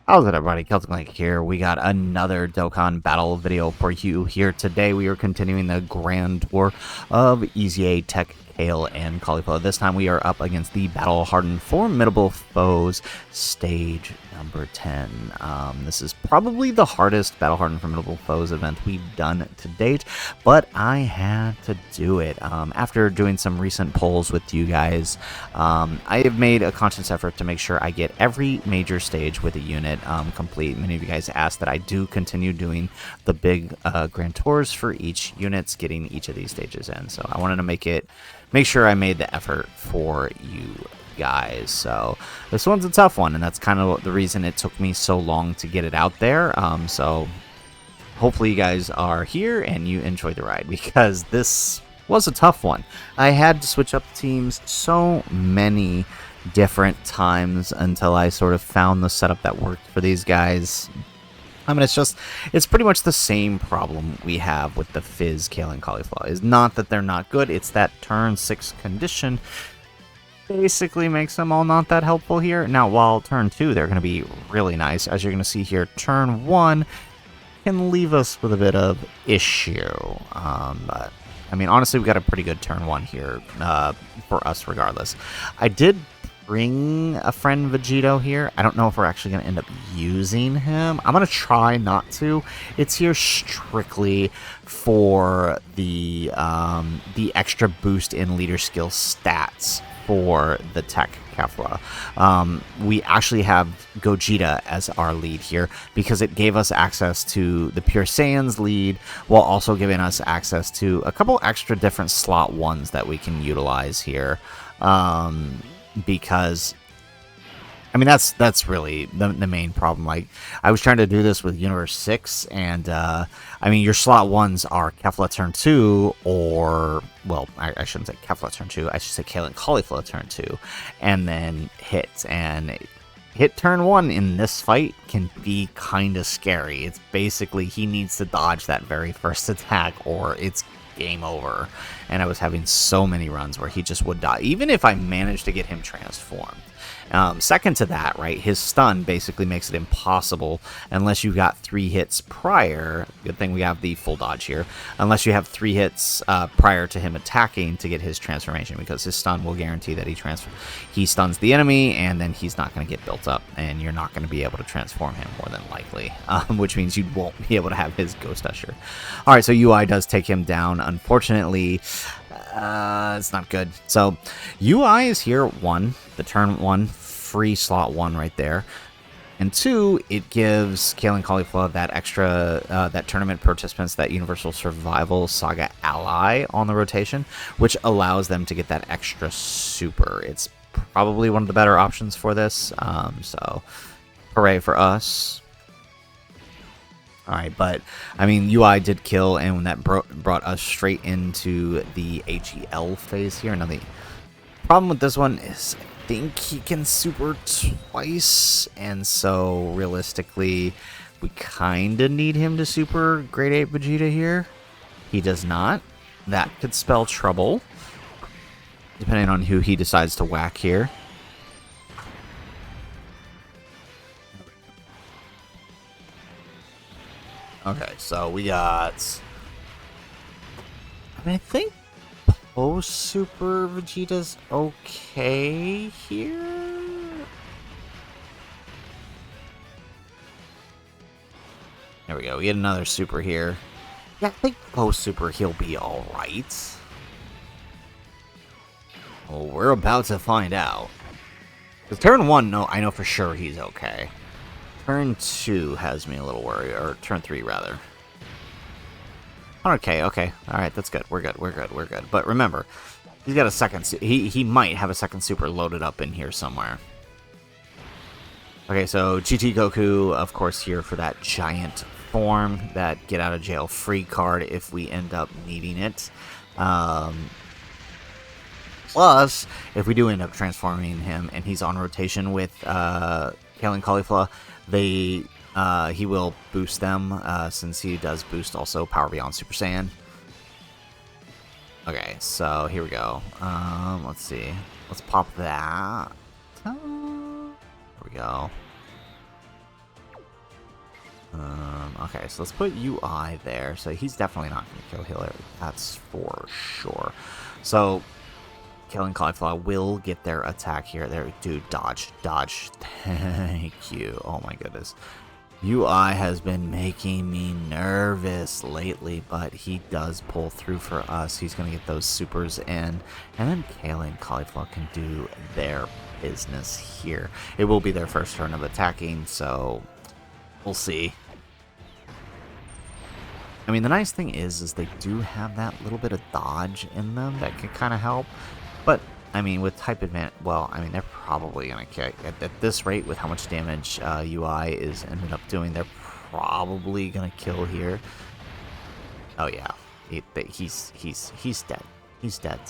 How's it, everybody? Celtic Link here. We got another Dokkan battle video for you here today. We are continuing the Grand Tour of EZA TEQ Kale and Cauliflower. This time we are up against the battle-hardened Formidable Foes stage number 10. This is probably the hardest battle-hardened Formidable Foes event we've done to date, but I had to do it. After doing some recent polls with you guys, I have made a conscious effort to make sure I get every major stage with a unit complete. Many of you guys asked that I do continue doing the big Grand Tours for each units, getting each of these stages in. So I wanted to make sure I made the effort for you guys. So this one's a tough one, and that's kind of the reason it took me so long to get it out there. So hopefully you guys are here and you enjoy the ride, because this was a tough one. I had to switch up teams so many different times until I sort of found the setup that worked for these guys. I mean, it's pretty much the same problem we have with the Fizz, Kale, and Cauliflower. It's not that they're not good, it's that turn 6 condition basically makes them all not that helpful here. Now, while turn 2, they're going to be really nice. As you're going to see here, turn 1 can leave us with a bit of issue. But, I mean, honestly, we got a pretty good turn 1 here for us regardless. I did bring a friend Vegito here. I don't know if we're actually going to end up using him. I'm going to try not to. It's here strictly for the extra boost in leader skill stats for the TEQ Kefla. We actually have Gogeta as our lead here because it gave us access to the Pure Saiyan's lead while also giving us access to a couple extra different slot 1s that we can utilize here. Because I mean that's really the main problem. Like, I was trying to do this with Universe 6, and I mean, your slot 1s are Kefla turn 2, or, well, I shouldn't say Kefla turn 2, I should say Kale and Cauliflower turn 2, and then hit. And hit turn 1 in this fight can be kind of scary. It's basically he needs to dodge that very first attack or it's game over. And I was having so many runs where he just would die, even if I managed to get him transformed. Second to that, right, his stun basically makes it impossible unless you got 3 hits prior. Good thing we have the full dodge here. Unless you have 3 hits prior to him attacking to get his transformation, because his stun will guarantee that he stuns the enemy, and then he's not going to get built up, and you're not going to be able to transform him more than likely, which means you won't be able to have his Ghost Usher. All right, so UI does take him down. Unfortunately, it's not good. So UI is here, 1, the turn 1 free slot 1 right there, and 2, it gives Kale and Cauliflower that extra that tournament participants, that Universal Survival Saga ally on the rotation, which allows them to get that extra super. It's probably one of the better options for this, so hooray for us. Alright, but, I mean, UI did kill, and that brought us straight into the HEL phase here. Now, the problem with this one is I think he can super twice, and so, realistically, we kind of need him to super Grade 8 Vegeta here. He does not. That could spell trouble, depending on who he decides to whack here. Okay, so we got, I mean, I think post-super Vegeta's okay here. There we go, we get another super here. Yeah, I think post-super he'll be alright. Well, we're about to find out. Because turn 1, no, I know for sure he's okay. Turn 2 has me a little worried, or turn 3 rather. Okay, alright, that's good. We're good. But remember, he's got a second, he might have a second super loaded up in here somewhere. Okay, so GT Goku, of course, here for that giant form, that get out of jail free card if we end up needing it. Plus, if we do end up transforming him and he's on rotation with Kale and Cauliflower, he will boost them, since he does boost also Power Beyond Super Saiyan. Okay, so here we go. Let's see. Let's pop that. There we go. Okay, so let's put UI there. So he's definitely not going to kill Hillary. That's for sure. So killing Cauliflower will get their attack here. There, dude, dodge, dodge. Thank you. Oh my goodness. UI has been making me nervous lately, but he does pull through for us. He's going to get those supers in, and then Kale and Cauliflower can do their business here. It will be their first turn of attacking, so we'll see. I mean, the nice thing is they do have that little bit of dodge in them that can kind of help. But, I mean, with type advantage, well, I mean, they're probably going to kill. At this rate, with how much damage UI is ended up doing, they're probably going to kill here. Oh, yeah. He's dead. He's dead.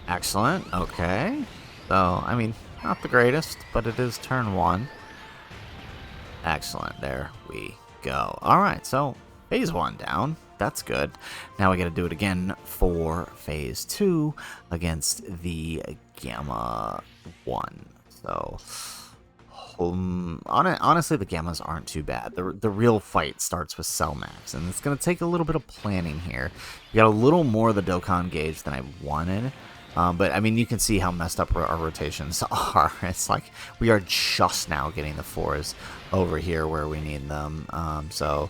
Excellent. Okay. So, I mean, not the greatest, but it is turn 1. Excellent. There we go. All right. So, phase 1 down. That's good. Now we got to do it again for phase 2 against the Gamma 1. So, honestly, the Gammas aren't too bad. The real fight starts with Cell Max, and it's going to take a little bit of planning here. We got a little more of the Dokkan gauge than I wanted. But, I mean, you can see how messed up our rotations are. It's like we are just now getting the 4s over here where we need them. So,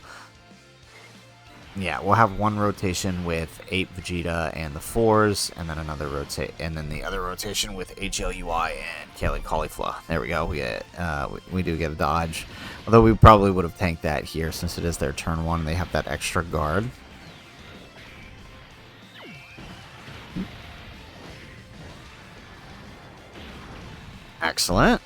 yeah, we'll have one rotation with 8 Vegeta and the 4s, and then another and then the other rotation with HLUI and Kale Cauliflower. There we go. We do get a dodge. Although we probably would have tanked that here since it is their turn 1 and they have that extra guard. Excellent.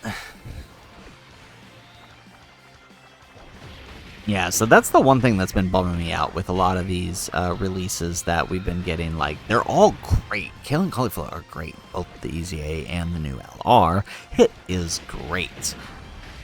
Yeah, so that's the one thing that's been bumming me out with a lot of these releases that we've been getting. Like, they're all great. Kale and Cauliflower are great. Both the EZA and the new LR. Hit is great.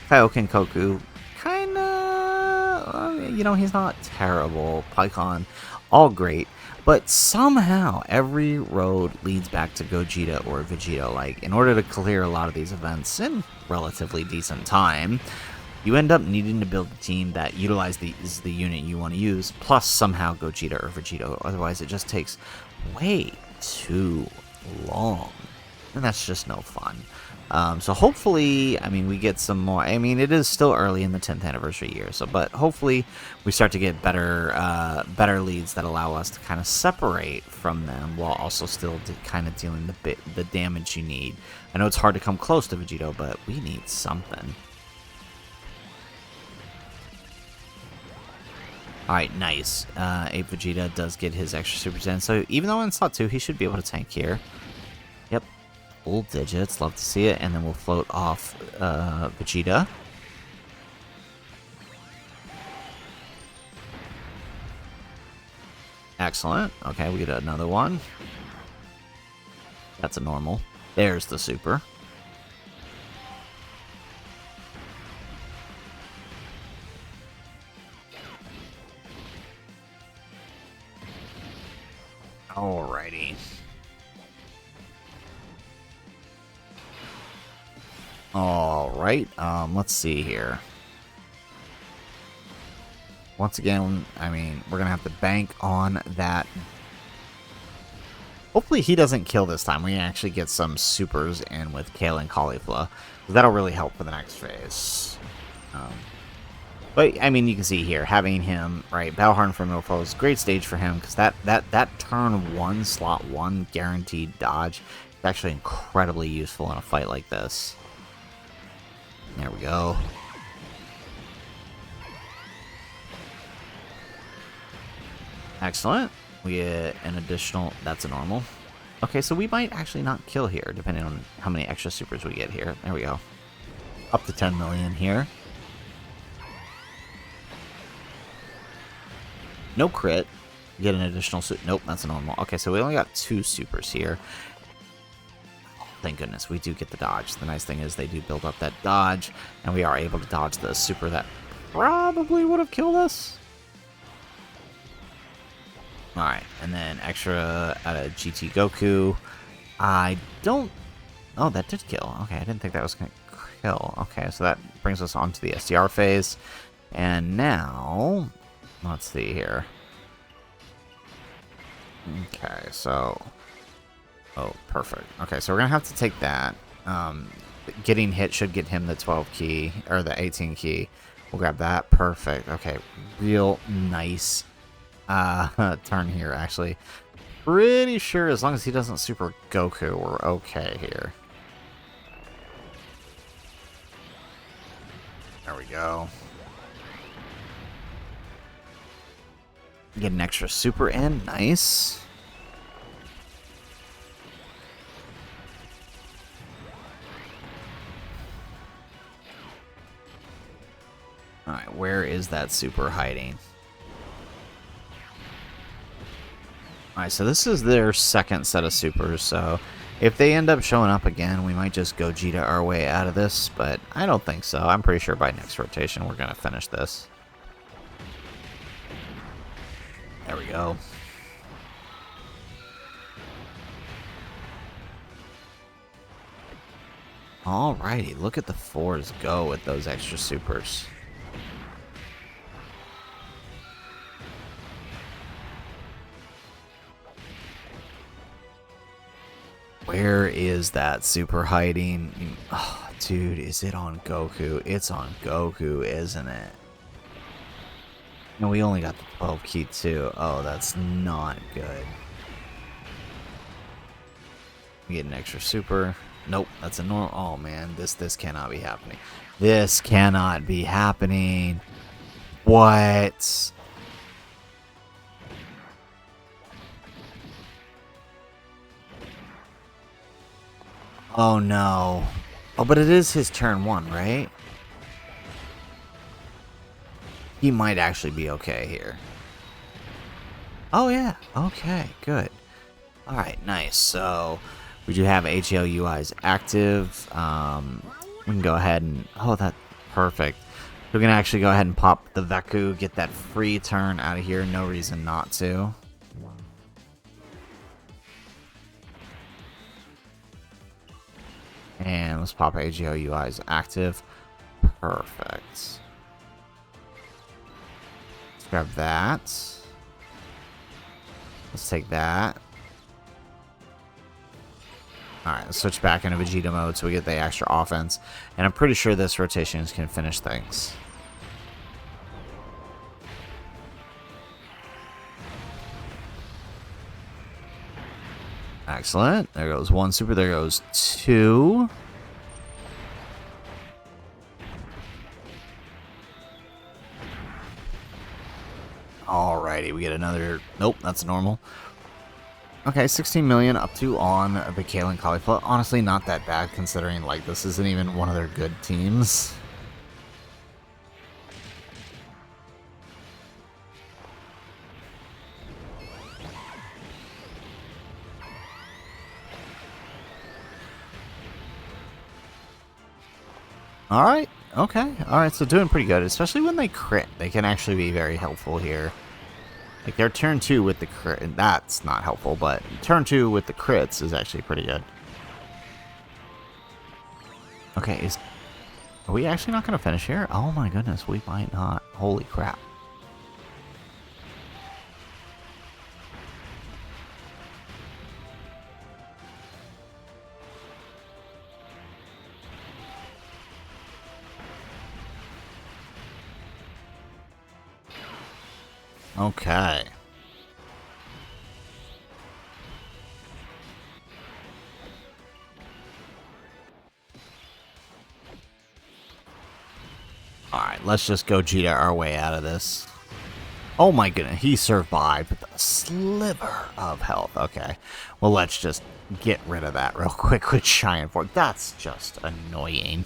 Kaioken Koku, kinda, you know, he's not terrible. Pycon, all great. But somehow, every road leads back to Gogeta or Vegeta. Like, in order to clear a lot of these events in relatively decent time, you end up needing to build a team that utilizes the unit you want to use, plus somehow Gogeta or Vegeta. Otherwise, it just takes way too long. And that's just no fun. So hopefully, I mean, we get some more. I mean, it is still early in the 10th anniversary year, but hopefully we start to get better leads that allow us to kind of separate from them while also still kind of dealing the damage you need. I know it's hard to come close to Vegito, but we need something. Alright, nice. 8 Vegeta does get his extra Super Saiyan, so even though in slot 2, he should be able to tank here. Yep. Full digits, love to see it, and then we'll float off Vegeta. Excellent. Okay, we get another one. That's a normal. There's the super. Alrighty. Alright, let's see here. Once again, I mean, we're gonna have to bank on that. Hopefully he doesn't kill this time. We actually get some supers in with Kale and Cauliflower. That'll really help for the next phase. But, I mean, you can see here, having him, right, Battle Hardened Formidable Foes, great stage for him, because that turn 1, slot 1 guaranteed dodge is actually incredibly useful in a fight like this. There we go. Excellent. We get an additional, that's a normal. Okay, so we might actually not kill here, depending on how many extra supers we get here. There we go. Up to 10 million here. No crit. Get an additional suit. Nope, that's a normal. Okay, so we only got 2 supers here. Oh, thank goodness, we do get the dodge. The nice thing is they do build up that dodge, and we are able to dodge the super that probably would have killed us. Alright, and then extra out of GT Goku. I don't... Oh, that did kill. Okay, I didn't think that was going to kill. Okay, so that brings us on to the SDR phase. And now... Let's see here. Okay, so... Oh, perfect. Okay, so we're going to have to take that. Getting hit should get him the 12 key, or the 18 key. We'll grab that. Perfect. Okay, real nice turn here, actually. Pretty sure as long as he doesn't Super Goku, we're okay here. There we go. Get an extra Super in. Nice. Alright, where is that Super hiding? Alright, so this is their second set of supers, so if they end up showing up again, we might just Gogeta our way out of this, but I don't think so. I'm pretty sure by next rotation we're going to finish this. There we go. Alrighty, look at the fours go with those extra supers. Where is that super hiding? Oh, dude, is it on Goku? It's on Goku, isn't it? No, we only got the 12 key too. Oh, that's not good. We get an extra super. Nope, that's a normal. Oh man, this cannot be happening. This cannot be happening. What? Oh no. Oh, but it is his turn 1, right? He might actually be okay here. Oh yeah. Okay, good. Alright, nice. So we do have HLUIs active. We can go ahead and... Oh, that's perfect. We're going to actually go ahead and pop the Veku, get that free turn out of here. No reason not to. And let's pop HLUIs active. Perfect. Let's grab that. Let's take that. Alright, let's switch back into Vegeta mode so we get the extra offense. And I'm pretty sure this rotation can finish things. Excellent. There goes 1 super. There goes 2. Alrighty, we get another... Nope, that's normal. Okay, 16 million up to on the Kale and Cauliflower. Honestly, not that bad considering, like, this isn't even one of their good teams. Alright, okay. Alright, so doing pretty good, especially when they crit. They can actually be very helpful here. Like, their turn 2 with the crit, that's not helpful, but turn 2 with the crits is actually pretty good. Okay, are we actually not going to finish here? Oh my goodness, we might not. Holy crap. Okay. Alright, let's just Gogeta our way out of this. Oh my goodness, he survived with a sliver of health. Okay, well let's just get rid of that real quick with Giant Force. That's just annoying.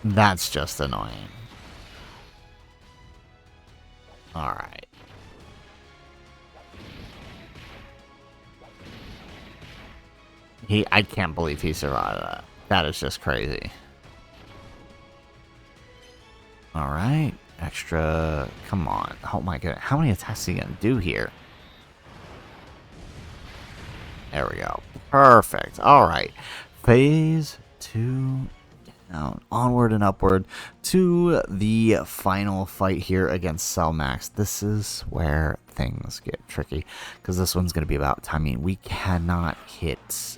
That's just annoying. Alright. I can't believe he survived that. That is just crazy. Alright. extra... Come on. Oh my god. How many attacks is he going to do here? There we go. Perfect. Alright. Phase 2 down. Onward and upward to the final fight here against Cellmax. This is where things get tricky, because this one's going to be about timing. We cannot hit...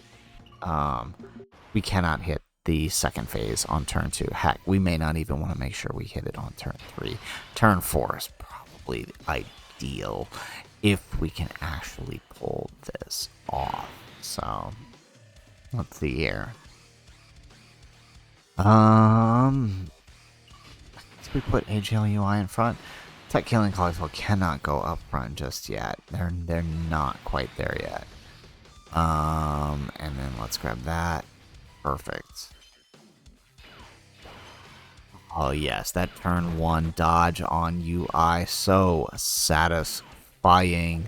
we cannot hit the second phase on turn 2. Heck, we may not even want to make sure we hit it on turn 3. Turn 4 is probably ideal if we can actually pull this off. So, let's see here. Let's we put AGLUI in front. Tech Killing Cauliflower cannot go up front just yet. They're not quite there yet. And then let's grab that. Perfect. Oh yes, that turn 1 dodge on UI, so satisfying.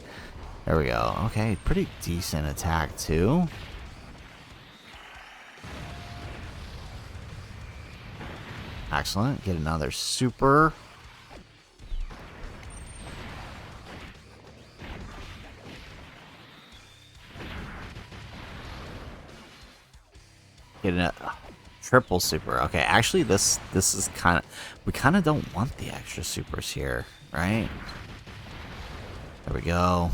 There we go. Okay, pretty decent attack too. Excellent. Get another super. Get a triple super. Okay, actually this is kind of, we kind of don't want the extra supers here, right? There we go.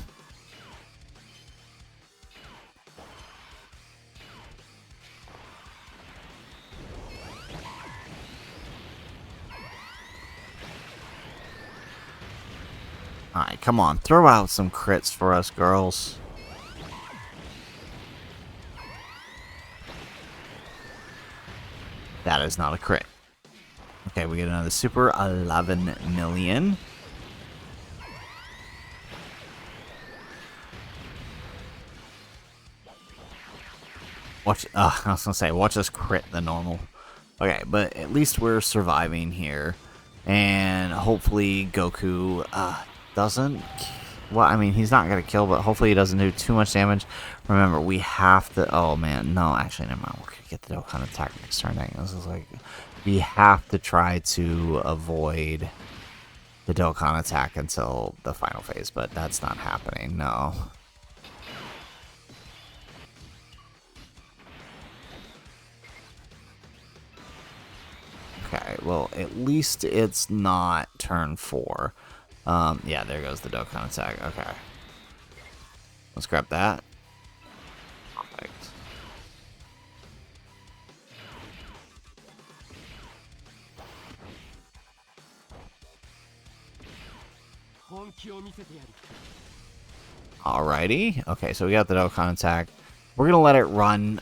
Alright, come on. Throw out some crits for us, girls. That is not a crit. Okay, we get another super. 11 million. Watch. I was gonna say, watch us crit the normal. Okay, but at least we're surviving here. And hopefully Goku doesn't... Well, I mean, he's not going to kill, but hopefully he doesn't do too much damage. Remember, we have to... Oh, man. No, actually, never mind. We're going to get the Dokkan attack next turn. This is like... We have to try to avoid the Dokkan attack until the final phase, but that's not happening. No. Okay, well, at least it's not turn 4. Yeah, there goes the Dokkan attack. Okay. Let's grab that. Perfect. Alrighty. Okay, so we got the Dokkan attack. We're going to let it run,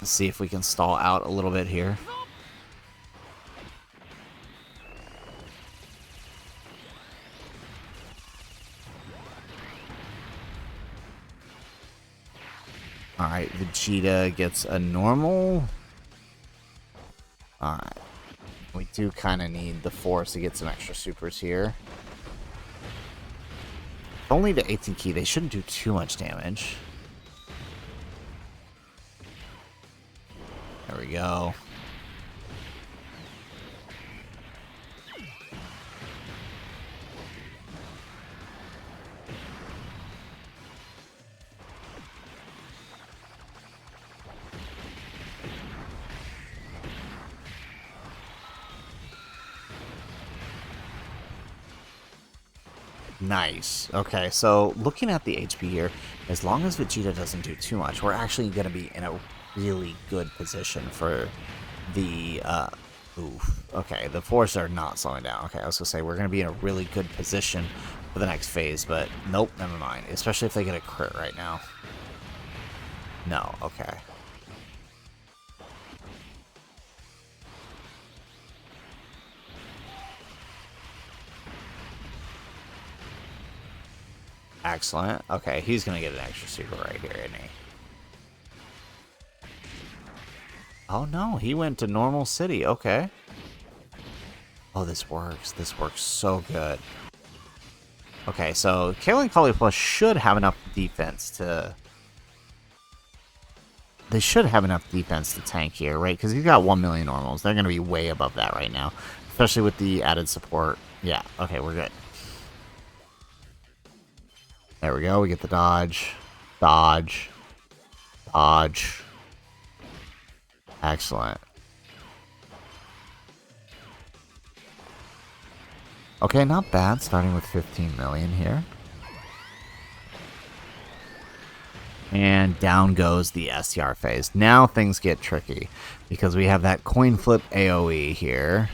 see if we can stall out a little bit here. Alright, Vegeta gets a normal. Alright. We do kind of need the Force to get some extra supers here. Only the 18 key, they shouldn't do too much damage. There we go. Nice. Okay, so looking at the HP here, as long as Vegeta doesn't do too much, we're actually going to be in a really good position for the, oof. Okay, the Force are not slowing down. Okay, I was going to say, we're going to be in a really good position for the next phase, but nope, never mind. Especially if they get a crit right now. No, okay. Excellent. Okay, he's going to get an extra super right here, isn't he? Oh, no. He went to normal city. Okay. Oh, this works. This works so good. Okay, so Kale and Cauliflower should have enough defense to... They should have enough defense to tank here, right? Because he's got 1 million normals. They're going to be way above that right now. Especially with the added support Yeah, okay, we're good. There we go, we get the dodge. Dodge. Dodge. Excellent. Okay, not bad, starting with 15 million here. And down goes the STR phase. Now things get tricky, because we have that coin flip AoE here.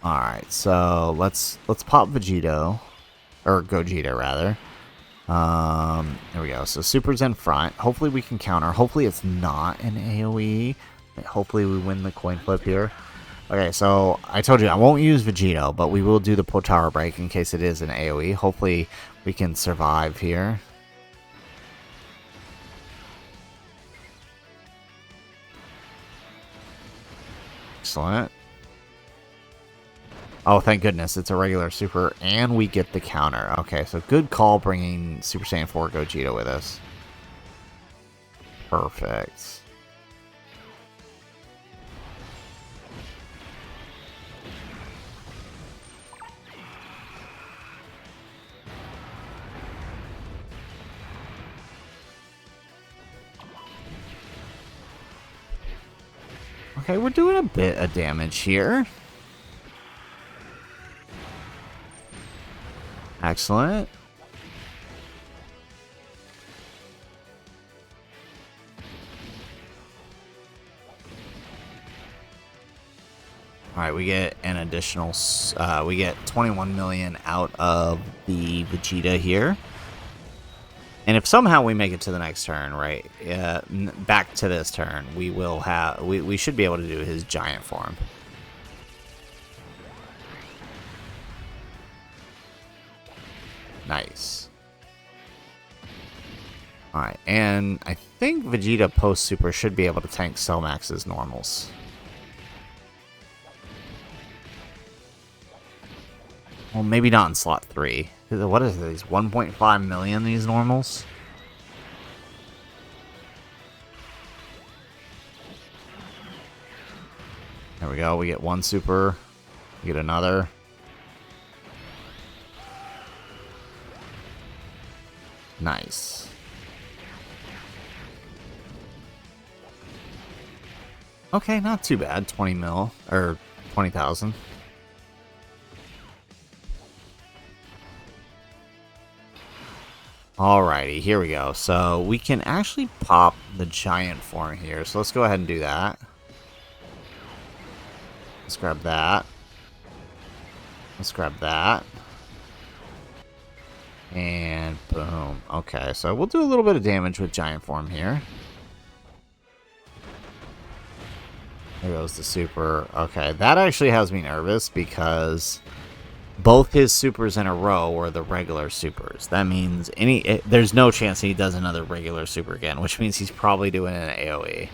Alright, so let's pop Vegito. Or Gogeta, rather. There we go. So Super's in front. Hopefully we can counter. Hopefully it's not an AoE. Hopefully we win the coin flip here. Okay, so I told you I won't use Vegito, but we will do the Potara break in case it is an AoE. Hopefully we can survive here. Excellent. Oh, thank goodness, it's a regular super, and we get the counter. Okay, so good call bringing Super Saiyan 4 Gogeta with us. Perfect. Okay, we're doing a bit of damage here. Excellent. Alright, we get an additional, we get 21 million out of the Vegeta here. And if somehow we make it to the next turn, right, back to this turn, we will have, we should be able to do his giant form. Nice. Alright, and I think Vegeta post-super should be able to tank Cellmax's normals. Well, maybe not in slot 3. What is these? 1.5 million, these normals? There we go. We get one super. We get another. Nice. Okay, not too bad. 20 mil. Or 20,000. Alrighty, here we go. So we can actually pop the giant form here. So let's go ahead and do that. Let's grab that. Let's grab that. And boom. Okay, so we'll do a little bit of damage with giant form here. There goes the super. Okay, that actually has me nervous because both his supers in a row were the regular supers. That means there's no chance he does another regular super again, which means he's probably doing an AoE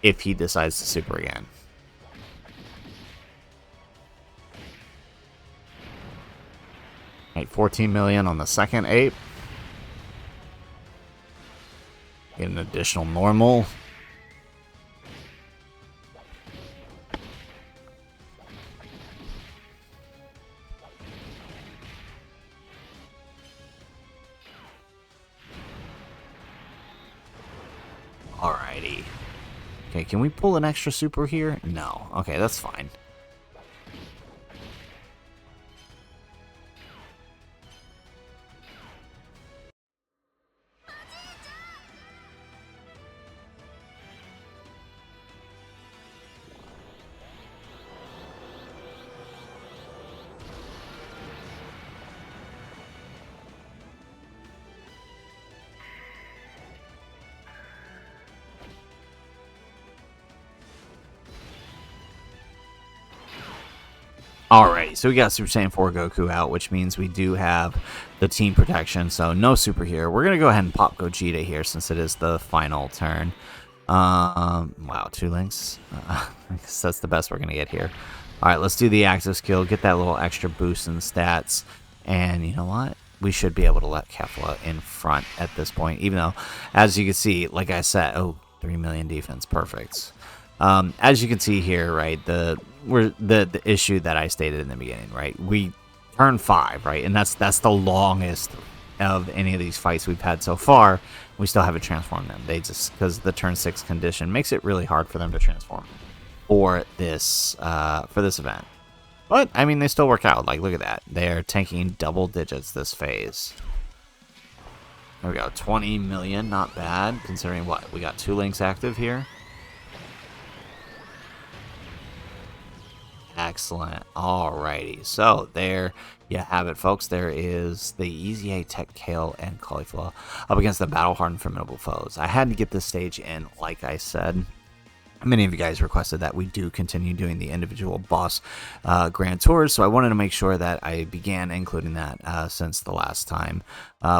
if he decides to super again. Right, 14 million on the second ape. Get an additional normal. Alrighty. Okay, can we pull an extra super here? No. Okay, that's fine. Alrighty, so we got Super Saiyan 4 Goku out, which means we do have the team protection, so no super here. We're going to go ahead and pop Gogeta here since it is the final turn. Wow, 2 links. I guess that's the best we're going to get here. Alright, let's do the active skill, get that little extra boost in stats, and you know what? We should be able to let Kefla in front at this point, even though, as you can see, like I said, oh, 3 million defense, perfect. As you can see here, right, the issue that I stated in the beginning, right, we turn 5, right, and that's the longest of any of these fights we've had so far. We still haven't transformed them. They just, because the turn 6 condition makes it really hard for them to transform for this event. But I mean, they still work out. Like, look at that, they're tanking double digits this phase. There we go, 20 million, not bad considering what we got. 2 links active here. Excellent. Alrighty, so there you have it, folks. There is the EZA TEQ Kale and Caulifla up against the battle-hardened formidable foes. I had to get this stage in, like I said. Many of you guys requested that we do continue doing the individual boss grand tours, so I wanted to make sure that I began including that since the last time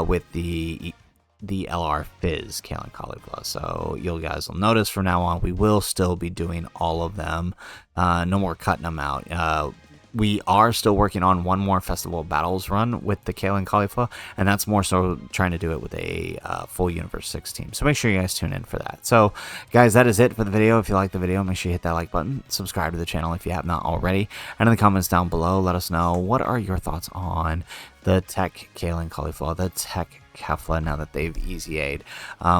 with the LR Fizz Kale and Caulifla. So you guys will notice from now on we will still be doing all of them. No more cutting them out. We are still working on one more Festival of Battles run with the Kale and Caulifla, and that's more so trying to do it with a full Universe 6 team. So make sure you guys tune in for that. So guys, that is it for the video. If you like the video, make sure you hit that like button, subscribe to the channel if you have not already, and in the comments down below, let us know what are your thoughts on the TEQ Kale and Caulifla, the TEQ Kefla, now that they've EZA'd.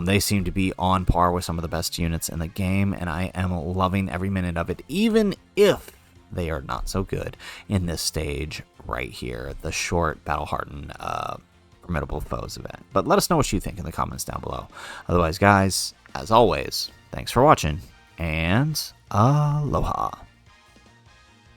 They seem to be on par with some of the best units in the game, and I am loving every minute of it, even if they are not so good in this stage right here, the short battle-hardened formidable foes event. But let us know what you think in the comments down below. Otherwise, guys, as always, thanks for watching, and aloha.